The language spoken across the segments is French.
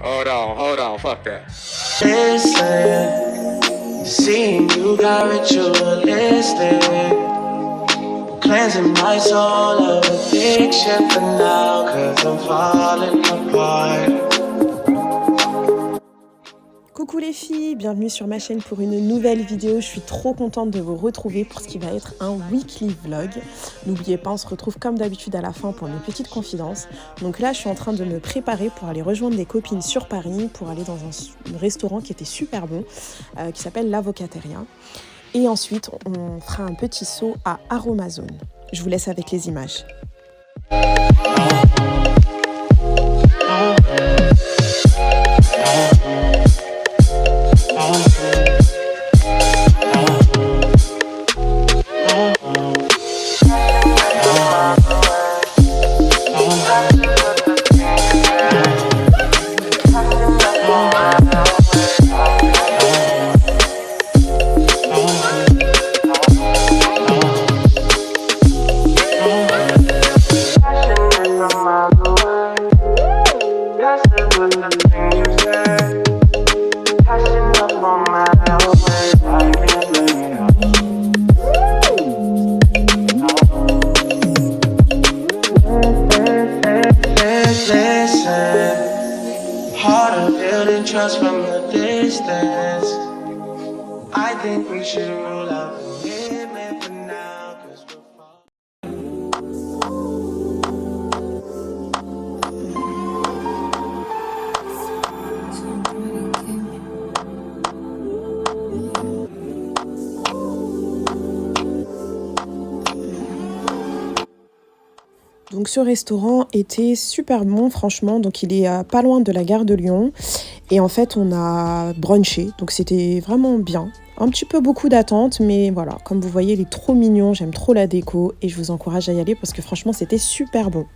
Hold on, fuck that. Listen, seeing you got ritualistic, cleansing my soul of addiction for now, cause I'm falling apart. Coucou les filles, bienvenue sur ma chaîne pour une nouvelle vidéo. Je suis trop contente de vous retrouver pour ce qui va être un weekly vlog. N'oubliez pas, on se retrouve comme d'habitude à la fin pour mes petites confidences. Donc là, je suis en train de me préparer pour aller rejoindre des copines sur Paris, pour aller dans un restaurant qui était super bon, qui s'appelle l'Avocateria. Et ensuite, on fera un petit saut à Aromazone. Je vous laisse avec les images. Trust from the distance. I think we should rule out the women for now, cause we're Donc ce restaurant était super bon franchement, donc il est pas loin de la gare de Lyon et en fait on a brunché, donc c'était vraiment bien. Un petit peu beaucoup d'attente, mais voilà, comme vous voyez il est trop mignon, j'aime trop la déco et je vous encourage à y aller parce que franchement c'était super bon.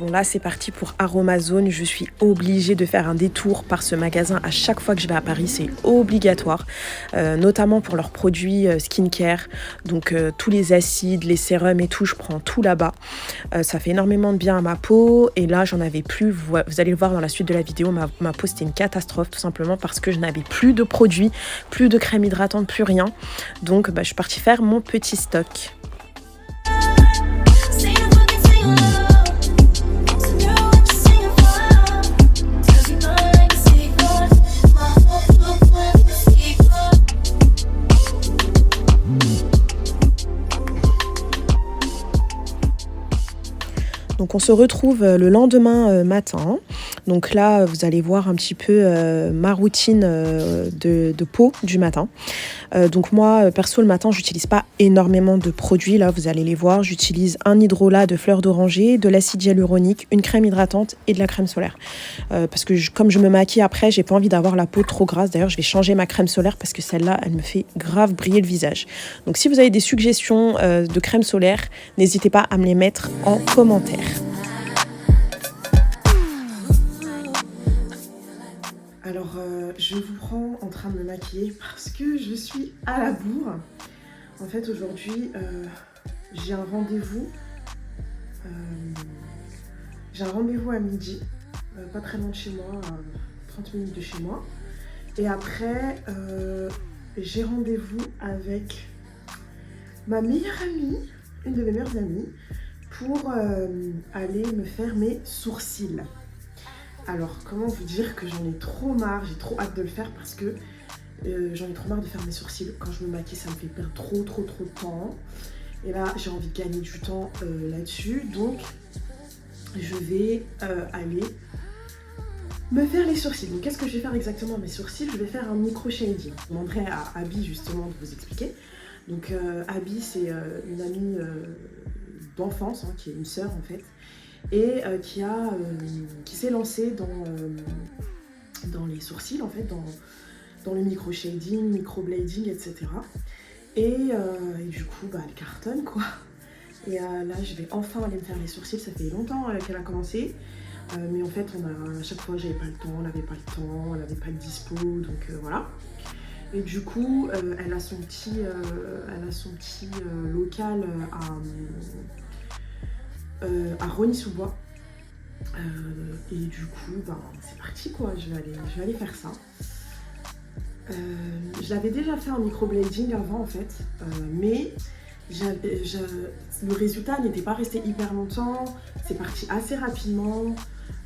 Là c'est parti pour Aromazone, je suis obligée de faire un détour par ce magasin à chaque fois que je vais à Paris, c'est obligatoire, notamment pour leurs produits skincare, donc tous les acides, les sérums et tout, je prends tout là-bas, ça fait énormément de bien à ma peau et là j'en avais plus, vous allez le voir dans la suite de la vidéo, ma peau c'était une catastrophe tout simplement parce que je n'avais plus de produits, plus de crème hydratante, plus rien, donc je suis partie faire mon petit stock. Donc on se retrouve le lendemain matin. Donc là, vous allez voir un petit peu ma routine de peau du matin. Donc moi, perso, le matin, j'utilise pas énormément de produits. Là, vous allez les voir. J'utilise un hydrolat de fleurs d'oranger, de l'acide hyaluronique, une crème hydratante et de la crème solaire. Parce que comme je me maquille après, j'ai pas envie d'avoir la peau trop grasse. D'ailleurs, je vais changer ma crème solaire parce que celle-là, elle me fait grave briller le visage. Donc si vous avez des suggestions de crème solaire, n'hésitez pas à me les mettre en commentaire. Alors, je vous prends en train de me maquiller parce que je suis à la bourre. En fait, aujourd'hui, j'ai un rendez-vous. À midi, pas très loin de chez moi, 30 minutes de chez moi. Et après, j'ai rendez-vous avec ma meilleure amie, une de mes meilleures amies, pour aller me faire mes sourcils. Alors, comment vous dire que j'en ai trop marre, j'ai trop hâte de le faire parce que j'en ai trop marre de faire mes sourcils. Quand je me maquille, ça me fait perdre trop de temps. Et là, j'ai envie de gagner du temps là-dessus. Donc, je vais aller me faire les sourcils. Donc, qu'est-ce que je vais faire exactement à mes sourcils? Je vais faire un micro-shading. Je demanderai à Abby justement de vous expliquer. Donc, Abby, c'est une amie d'enfance, hein, qui est une sœur en fait, et qui s'est lancée dans les sourcils en fait, dans le micro-shading, micro-blading, etc. Et du coup, bah, elle cartonne quoi. Et là, je vais enfin aller me faire les sourcils. Ça fait longtemps qu'elle a commencé. Mais en fait, à chaque fois, j'avais pas le temps, elle n'avait pas le temps, elle n'avait pas de dispo, donc voilà. Et du coup, elle a son petit local à Rosny-sous-Bois. Et du coup, ben, c'est parti quoi, je vais aller faire ça. Je l'avais déjà fait en microblading avant en fait, mais le résultat n'était pas resté hyper longtemps, c'est parti assez rapidement.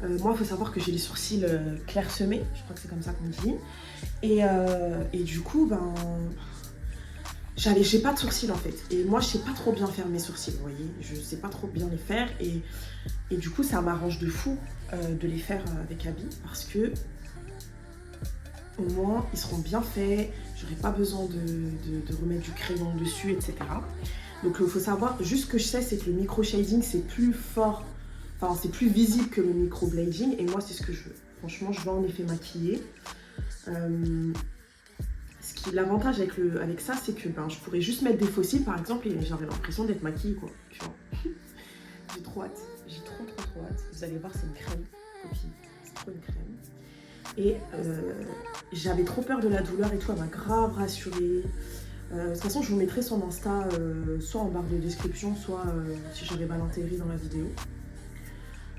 Moi, il faut savoir que j'ai les sourcils clairsemés, je crois que c'est comme ça qu'on dit. Et du coup, ben, j'ai pas de sourcils en fait. Et moi, je sais pas trop bien faire mes sourcils, vous voyez. Je sais pas trop bien les faire. Et du coup, ça m'arrange de fou de les faire avec Abby parce que au moins, ils seront bien faits. J'aurai pas besoin de remettre du crayon dessus, etc. Donc, il faut savoir, juste ce que je sais, c'est que le micro-shading, c'est plus fort. Enfin, c'est plus visible que le micro-blading et moi, c'est ce que je veux. Franchement, je veux en effet maquiller. L'avantage avec ça, c'est que ben, je pourrais juste mettre des faux cils, par exemple, et j'aurais l'impression d'être maquillée, quoi. Tu vois. J'ai trop hâte. J'ai trop hâte. Vous allez voir, c'est une crème, copine. C'est trop une crème. Et j'avais trop peur de la douleur et tout, elle m'a grave rassurée. De toute façon, je vous mettrai son Insta soit en barre de description, soit si j'arrive à l'intégrer dans la vidéo.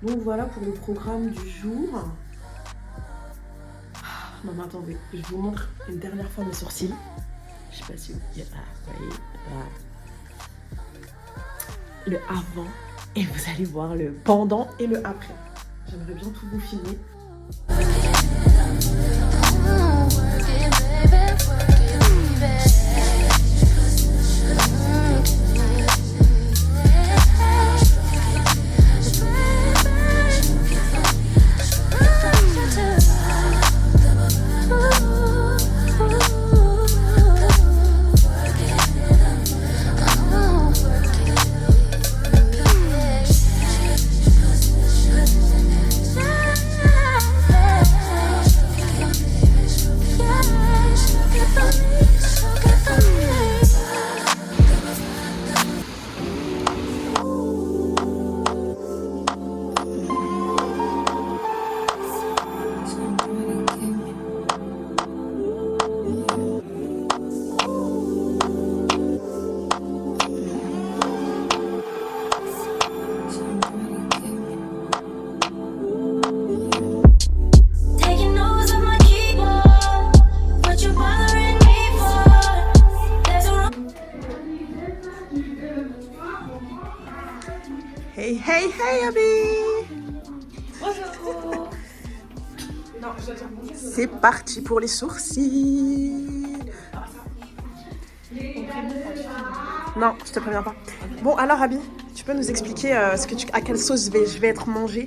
Donc voilà pour le programme du jour. Non mais attendez, je vous montre une dernière fois mes sourcils. Je sais pas si vous voyez le avant et vous allez voir le pendant et le après. J'aimerais bien tout vous filmer. Hey Abby. Bonjour. C'est parti pour les sourcils. Non, je te préviens pas. Bon alors Abby, tu peux nous expliquer à quelle sauce je vais être mangée?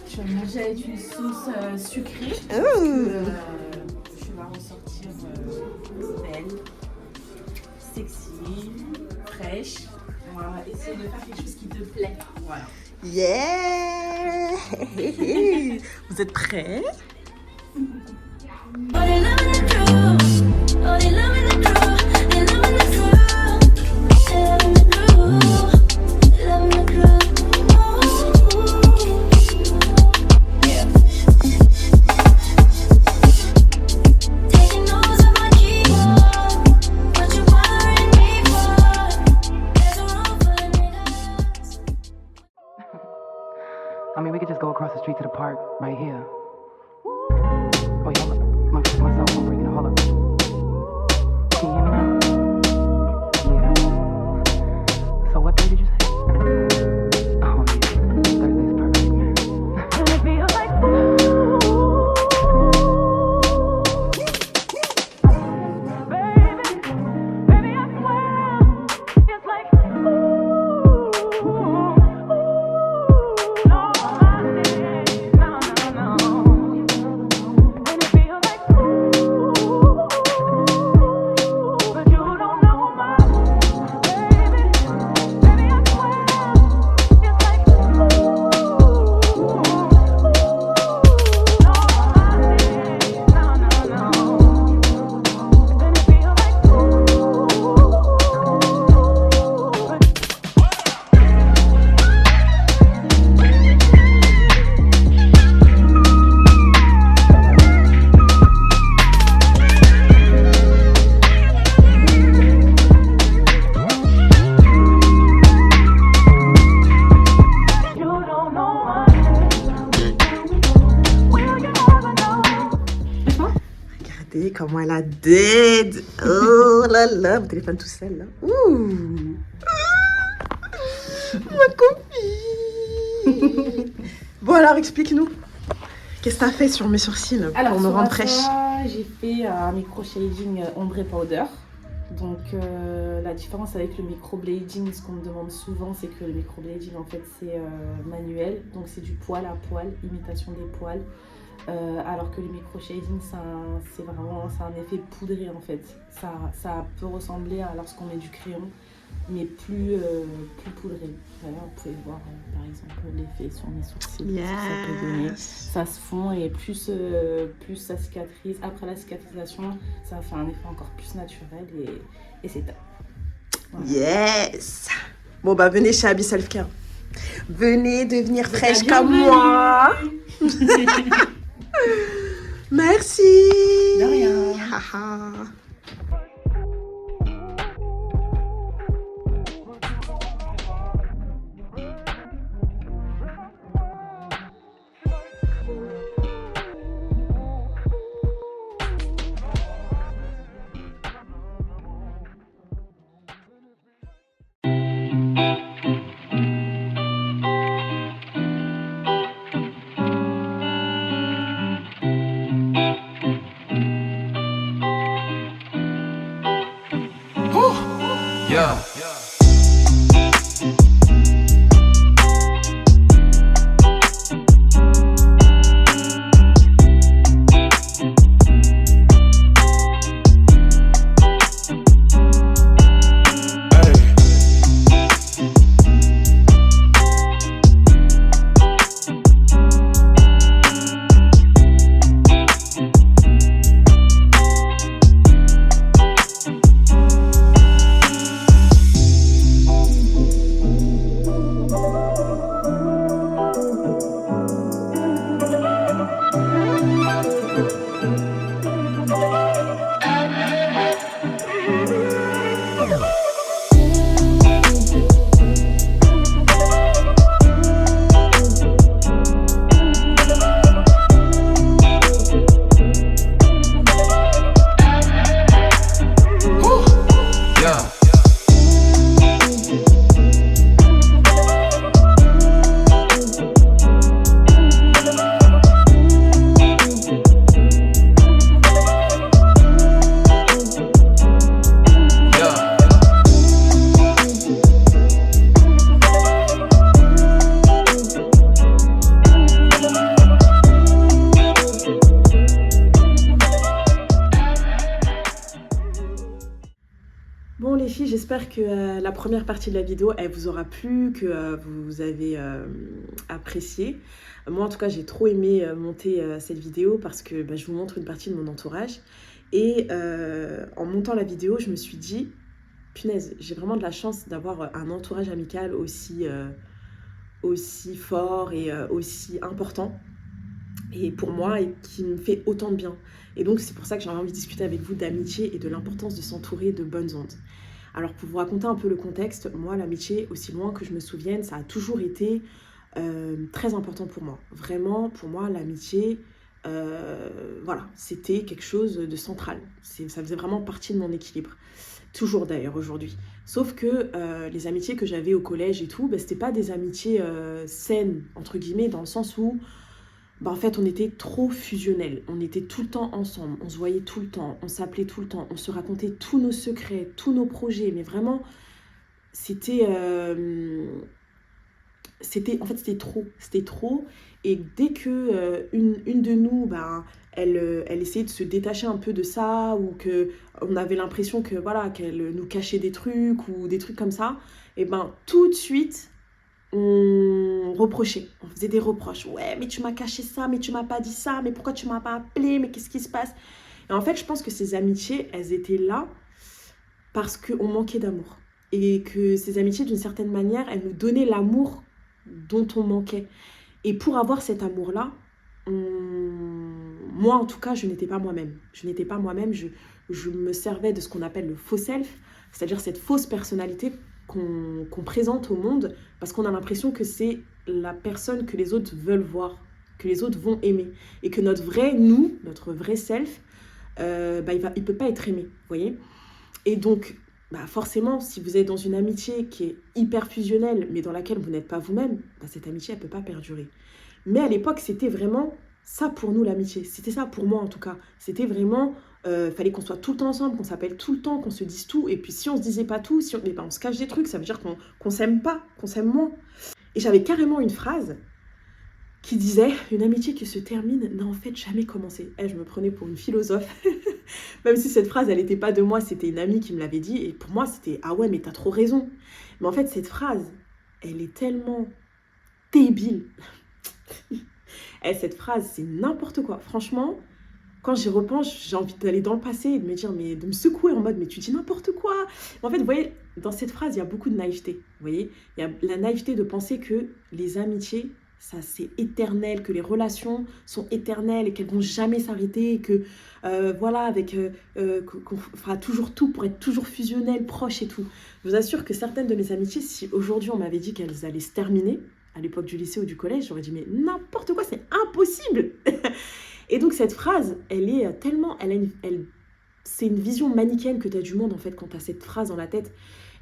Je vais manger avec une sauce sucrée. Oh. Je vais ressortir belle, sexy, fraîche. On va essayer de faire quelque chose qui te plaît. Voilà. Yeah. Vous êtes prêts? I mean, we could just go across the street to the park right here. Wait, hold up. My cell phone ringing. Hold up. Can you hear me now? Yeah. So what day did you say? Oh, yeah. Thursday's perfect, man. And it feels like baby, I swear, it's like no. comment elle a dead. Oh là là, mon téléphone tout seul là. Ouh. Ma copine. Bon alors, explique-nous. Qu'est-ce que t'as fait sur mes sourcils pour me rendre fraîche? J'ai fait un micro-shading ombre powder. Donc la différence avec le microblading, ce qu'on me demande souvent, c'est que le microblading en fait c'est manuel, donc c'est du poil à poil, imitation des poils, alors que le micro-shading c'est un effet poudré en fait. Ça peut ressembler à lorsqu'on met du crayon, mais plus poudré. Voilà, vous pouvez voir par exemple l'effet sur mes sourcils, Yes. ça peut donner. Ça se fond et plus ça cicatrise. Après la cicatrisation, ça fait un effet encore plus naturel et c'est top. Voilà. Yes. Bon bah venez chez Abby Self Care. Venez devenir fraîche comme bienvenue. moi. Merci. De rien. Haha. Yeah. Bon les filles, j'espère que la première partie de la vidéo, elle vous aura plu, que vous avez apprécié. Moi en tout cas, j'ai trop aimé monter cette vidéo parce que je vous montre une partie de mon entourage. Et en montant la vidéo, je me suis dit, punaise, j'ai vraiment de la chance d'avoir un entourage amical aussi fort et aussi important. Et pour moi, et qui me fait autant de bien. Et donc, c'est pour ça que j'avais envie de discuter avec vous d'amitié et de l'importance de s'entourer de bonnes ondes. Alors, pour vous raconter un peu le contexte, moi, l'amitié, aussi loin que je me souvienne, ça a toujours été très important pour moi. Vraiment, pour moi, l'amitié, voilà, c'était quelque chose de central. Ça faisait vraiment partie de mon équilibre. Toujours d'ailleurs, aujourd'hui. Sauf que les amitiés que j'avais au collège et tout, c'était pas des amitiés saines, entre guillemets, dans le sens où en fait, on était trop fusionnels. On était tout le temps ensemble. On se voyait tout le temps. On s'appelait tout le temps. On se racontait tous nos secrets, tous nos projets. Mais vraiment, c'était trop. C'était trop. Et dès que une de nous, elle essayait de se détacher un peu de ça, ou qu'on avait l'impression que voilà, qu'elle nous cachait des trucs ou des trucs comme ça, et tout de suite, on reprochait, on faisait des reproches. Ouais, mais tu m'as caché ça, mais tu m'as pas dit ça, mais pourquoi tu m'as pas appelé, mais qu'est-ce qui se passe? Et en fait, je pense que ces amitiés, elles étaient là parce qu'on manquait d'amour. Et que ces amitiés, d'une certaine manière, elles nous donnaient l'amour dont on manquait. Et pour avoir cet amour-là, moi, en tout cas, je n'étais pas moi-même. Je n'étais pas moi-même, je me servais de ce qu'on appelle le faux self, c'est-à-dire cette fausse personnalité qu'on présente au monde parce qu'on a l'impression que c'est la personne que les autres veulent voir, que les autres vont aimer. Et que notre vrai nous, notre vrai self, il peut pas être aimé, vous voyez. Et donc, forcément, si vous êtes dans une amitié qui est hyper fusionnelle, mais dans laquelle vous n'êtes pas vous-même, cette amitié, elle peut pas perdurer. Mais à l'époque, c'était vraiment ça pour nous, l'amitié. C'était ça pour moi, en tout cas. C'était vraiment, fallait qu'on soit tout le temps ensemble, qu'on s'appelle tout le temps, qu'on se dise tout. Et puis, si on se disait pas tout, si on se cache des trucs, ça veut dire qu'on s'aime pas, qu'on s'aime moins. Et j'avais carrément une phrase qui disait « Une amitié qui se termine n'a en fait jamais commencé ». Je me prenais pour une philosophe. Même si cette phrase, elle n'était pas de moi, c'était une amie qui me l'avait dit. Et pour moi, c'était « Ah ouais, mais t'as trop raison ». Mais en fait, cette phrase, elle est tellement débile. Cette phrase, c'est n'importe quoi. Franchement, quand j'y repense, j'ai envie d'aller dans le passé et de me dire, mais de me secouer en mode, mais tu dis n'importe quoi. En fait, vous voyez, dans cette phrase, il y a beaucoup de naïveté. Vous voyez, il y a la naïveté de penser que les amitiés, ça c'est éternel, que les relations sont éternelles et qu'elles vont jamais s'arrêter, et que qu'on fera toujours tout pour être toujours fusionnelles, proches et tout. Je vous assure que certaines de mes amitiés, si aujourd'hui on m'avait dit qu'elles allaient se terminer, à l'époque du lycée ou du collège, j'aurais dit mais n'importe quoi, c'est impossible. Et donc cette phrase, elle est tellement, c'est une vision manichéenne que tu as du monde en fait quand tu as cette phrase dans la tête.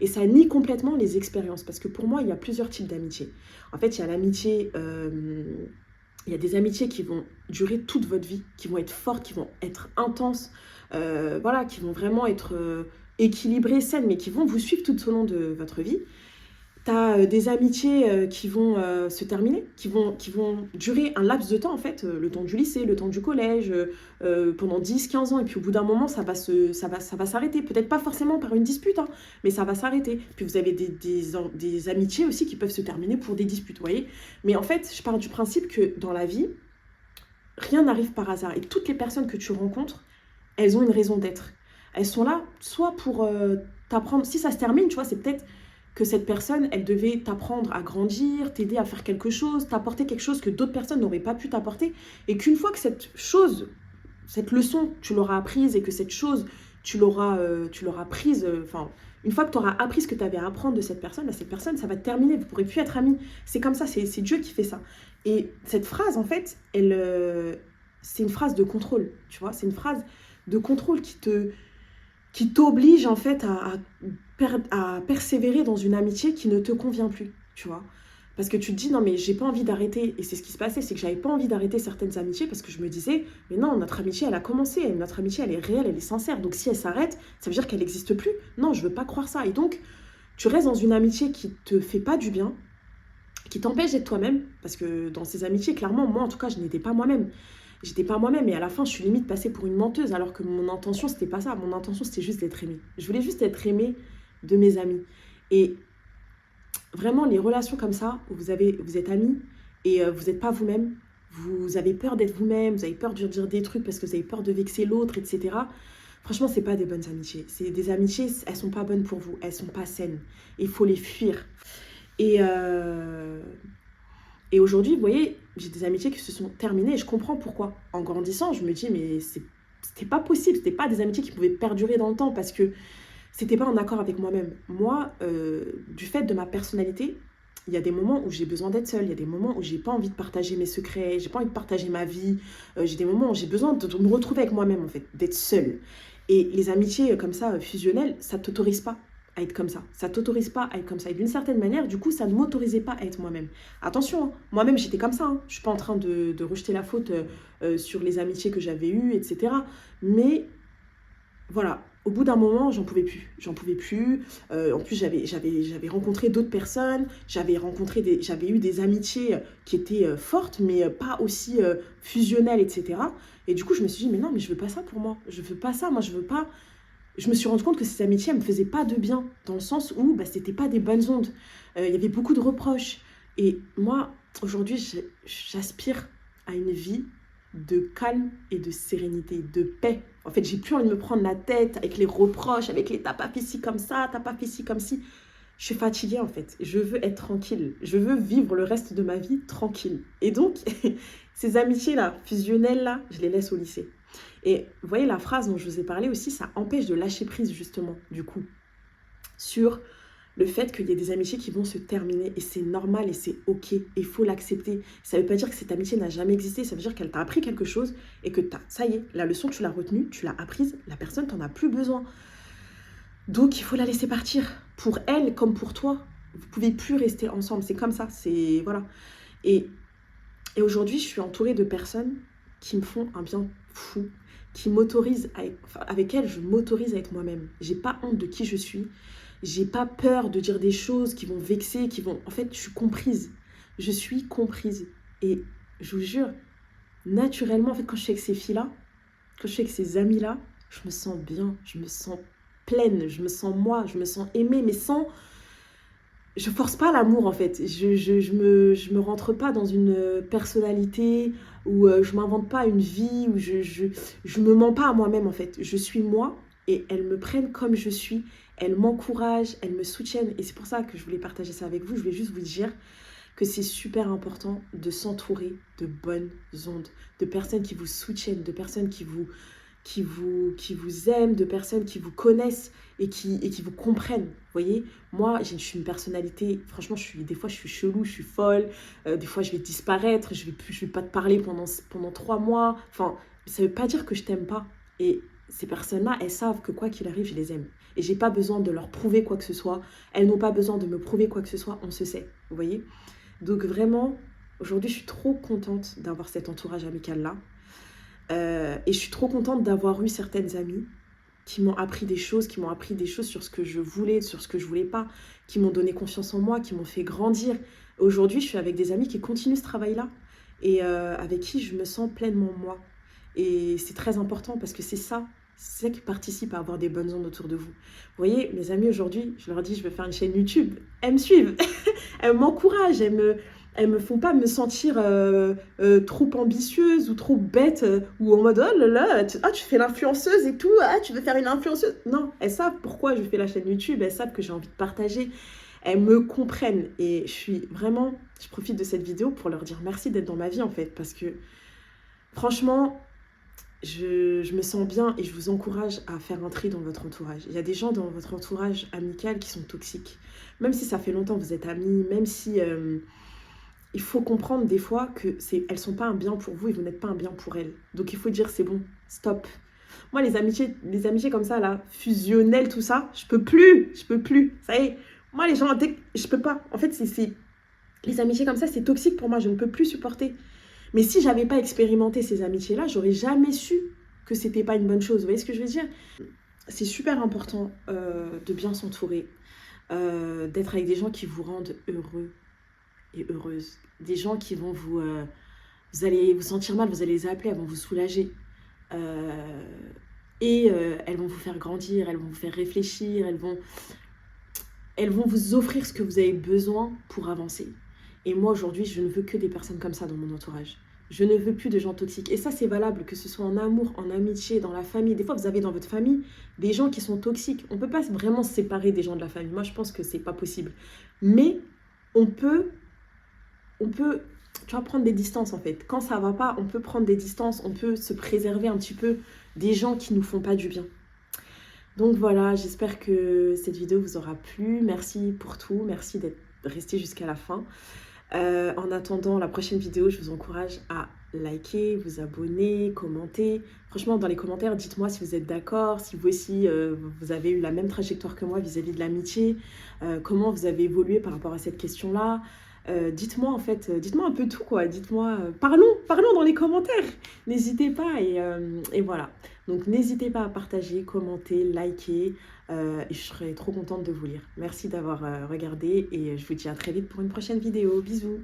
Et ça nie complètement les expériences. Parce que pour moi, il y a plusieurs types d'amitié. En fait, il y a l'amitié, il y a des amitiés qui vont durer toute votre vie, qui vont être fortes, qui vont être intenses, qui vont vraiment être équilibrées, saines, mais qui vont vous suivre tout au long de votre vie. Tu as des amitiés qui vont se terminer, qui vont durer un laps de temps, en fait, le temps du lycée, le temps du collège, pendant 10-15 ans. Et puis au bout d'un moment, ça va s'arrêter. Peut-être pas forcément par une dispute, hein, mais ça va s'arrêter. Puis vous avez des amitiés aussi qui peuvent se terminer pour des disputes, vous voyez. Mais en fait, je pars du principe que dans la vie, rien n'arrive par hasard. Et toutes les personnes que tu rencontres, elles ont une raison d'être. Elles sont là, soit pour t'apprendre. Si ça se termine, tu vois, c'est peut-être que cette personne, elle devait t'apprendre à grandir, t'aider à faire quelque chose, t'apporter quelque chose que d'autres personnes n'auraient pas pu t'apporter. Et qu'une fois que cette leçon, tu l'auras apprise et que cette chose, tu l'auras prise, une fois que tu auras appris ce que tu avais à apprendre de cette personne, ça va te terminer, vous ne pourrez plus être amis. C'est comme ça, c'est Dieu qui fait ça. Et cette phrase, en fait, c'est une phrase de contrôle, tu vois, c'est une phrase de contrôle qui t'oblige, en fait, à persévérer dans une amitié qui ne te convient plus, tu vois. Parce que tu te dis, non, mais j'ai pas envie d'arrêter. Et c'est ce qui se passait, c'est que j'avais pas envie d'arrêter certaines amitiés parce que je me disais, mais non, notre amitié, elle a commencé. Notre amitié, elle est réelle, elle est sincère. Donc si elle s'arrête, ça veut dire qu'elle n'existe plus. Non, je veux pas croire ça. Et donc, tu restes dans une amitié qui te fait pas du bien, qui t'empêche d'être toi-même. Parce que dans ces amitiés, clairement, moi, en tout cas, je n'étais pas moi-même. J'étais pas moi-même et à la fin, je suis limite passée pour une menteuse alors que mon intention, c'était pas ça. Mon intention, c'était juste d'être aimée. Je voulais juste être aimée de mes amis. Et vraiment, les relations comme ça, où vous êtes amis et vous n'êtes pas vous-même, vous avez peur d'être vous-même, vous avez peur de dire des trucs parce que vous avez peur de vexer l'autre, etc. Franchement, c'est pas des bonnes amitiés. C'est des amitiés, elles sont pas bonnes pour vous, elles sont pas saines. Il faut les fuir. Et aujourd'hui, vous voyez, j'ai des amitiés qui se sont terminées et je comprends pourquoi. En grandissant, je me dis, mais c'était pas possible, c'était pas des amitiés qui pouvaient perdurer dans le temps parce que c'était pas en accord avec moi-même. Moi, du fait de ma personnalité, il y a des moments où j'ai besoin d'être seule, il y a des moments où j'ai pas envie de partager mes secrets, j'ai pas envie de partager ma vie, j'ai des moments où j'ai besoin de me retrouver avec moi-même, en fait, d'être seule. Et les amitiés comme ça, fusionnelles, ça t'autorise pas à être comme ça. Ça t'autorise pas à être comme ça. Et d'une certaine manière, du coup, ça ne m'autorisait pas à être moi-même. Attention, hein, moi-même, j'étais comme ça. Hein. Je suis pas en train de rejeter la faute sur les amitiés que j'avais eues, etc. Mais voilà, au bout d'un moment, j'en pouvais plus. En plus, j'avais rencontré d'autres personnes. J'avais eu des amitiés qui étaient fortes, mais pas aussi fusionnelles, etc. Et du coup, je me suis dit, mais non, mais je veux pas ça pour moi. Je veux pas ça. Moi, je veux pas. Je me suis rendu compte que ces amitiés, elles me faisaient pas de bien, dans le sens où c'était pas des bonnes ondes. Il y avait beaucoup de reproches. Et moi, aujourd'hui, j'aspire à une vie de calme et de sérénité, de paix. En fait, j'ai plus envie de me prendre la tête avec les reproches, avec les t'as pas fait ci comme ça, t'as pas fait ci comme ci. Je suis fatiguée, en fait. Je veux être tranquille. Je veux vivre le reste de ma vie tranquille. Et donc, ces amitiés-là, fusionnelles-là, je les laisse au lycée. Et vous voyez, la phrase dont je vous ai parlé aussi, ça empêche de lâcher prise, justement, du coup, sur le fait qu'il y ait des amitiés qui vont se terminer, et c'est normal et c'est ok, et il faut l'accepter. Ça veut pas dire que cette amitié n'a jamais existé, ça veut dire qu'elle t'a appris quelque chose et que ça y est, la leçon tu l'as retenue, tu l'as apprise, la personne t'en a plus besoin. Donc il faut la laisser partir, pour elle comme pour toi. Vous pouvez plus rester ensemble, c'est comme ça, c'est voilà. Et aujourd'hui, je suis entourée de personnes qui me font un bien fou, qui m'autorisent, avec elles, je m'autorise à être moi-même. J'ai pas honte de qui je suis, j'ai pas peur de dire des choses qui vont vexer, qui vont... En fait, je suis comprise. Je suis comprise. Et je vous jure, naturellement, en fait, quand je suis avec ces filles-là, quand je suis avec ces amis-là, je me sens bien, je me sens pleine, je me sens moi, je me sens aimée, mais sans... Je force pas l'amour en fait, je me rentre pas dans une personnalité où je m'invente pas une vie, où je me mens pas à moi-même en fait. Je suis moi et elles me prennent comme je suis, elles m'encouragent, elles me soutiennent et c'est pour ça que je voulais partager ça avec vous. Je voulais juste vous dire que c'est super important de s'entourer de bonnes ondes, de personnes qui vous soutiennent, de personnes qui vous aiment, de personnes qui vous connaissent et qui vous comprennent. Vous voyez, moi, je suis une personnalité, franchement, des fois, je suis chelou, je suis folle, des fois, je vais disparaître, je vais pas te parler pendant 3 mois. Enfin, ça veut pas dire que je t'aime pas. Et ces personnes-là, elles savent que quoi qu'il arrive, je les aime. Et j'ai pas besoin de leur prouver quoi que ce soit. Elles n'ont pas besoin de me prouver quoi que ce soit, on se sait. Vous voyez? Donc vraiment, aujourd'hui, je suis trop contente d'avoir cet entourage amical-là. Et je suis trop contente d'avoir eu certaines amies qui m'ont appris des choses, sur ce que je voulais, sur ce que je voulais pas, qui m'ont donné confiance en moi, qui m'ont fait grandir. Aujourd'hui, je suis avec des amis qui continuent ce travail-là et avec qui je me sens pleinement moi. Et c'est très important parce que c'est ça qui participe à avoir des bonnes ondes autour de vous. Vous voyez, mes amis, aujourd'hui, je leur dis, je vais faire une chaîne YouTube. Elles me suivent, elles m'encouragent, elles me font pas me sentir trop ambitieuse ou trop bête ou en mode oh là là, tu fais l'influenceuse et tout, tu veux faire une influenceuse. Non, elles savent pourquoi je fais la chaîne YouTube, elles savent que j'ai envie de partager, elles me comprennent et je profite de cette vidéo pour leur dire merci d'être dans ma vie en fait parce que franchement, je me sens bien et je vous encourage à faire un tri dans votre entourage. Il y a des gens dans votre entourage amical qui sont toxiques, même si ça fait longtemps que vous êtes amis, même si... il faut comprendre des fois que elles sont pas un bien pour vous et vous n'êtes pas un bien pour elles. Donc il faut dire c'est bon, stop. Moi les amitiés comme ça là, fusionnelles tout ça, je peux plus. Ça y est. Moi les gens je peux pas. En fait les amitiés comme ça c'est toxique pour moi, je ne peux plus supporter. Mais si j'avais pas expérimenté ces amitiés là, j'aurais jamais su que c'était pas une bonne chose. Vous voyez ce que je veux dire? C'est super important de bien s'entourer, d'être avec des gens qui vous rendent heureux et heureuse. Des gens qui vont vous allez vous sentir mal, vous allez les appeler, elles vont vous soulager. Elles vont vous faire grandir, elles vont vous faire réfléchir, elles vont vous offrir ce que vous avez besoin pour avancer. Et moi, aujourd'hui, je ne veux que des personnes comme ça dans mon entourage. Je ne veux plus de gens toxiques. Et ça, c'est valable, que ce soit en amour, en amitié, dans la famille. Des fois, vous avez dans votre famille des gens qui sont toxiques. On ne peut pas vraiment se séparer des gens de la famille. Moi, je pense que c'est pas possible. Mais on peut, tu vois, prendre des distances en fait. Quand ça va pas, on peut prendre des distances, on peut se préserver un petit peu des gens qui nous font pas du bien. Donc voilà, j'espère que cette vidéo vous aura plu. Merci pour tout, merci d'être resté jusqu'à la fin. En attendant la prochaine vidéo, je vous encourage à liker, vous abonner, commenter. Franchement, dans les commentaires, dites-moi si vous êtes d'accord, si vous aussi, vous avez eu la même trajectoire que moi vis-à-vis de l'amitié, comment vous avez évolué par rapport à cette question-là. Dites-moi en fait, dites-moi un peu tout quoi, dites-moi, parlons dans les commentaires, n'hésitez pas et voilà. Donc n'hésitez pas à partager, commenter, liker et je serai trop contente de vous lire. Merci d'avoir regardé et je vous dis à très vite pour une prochaine vidéo, bisous.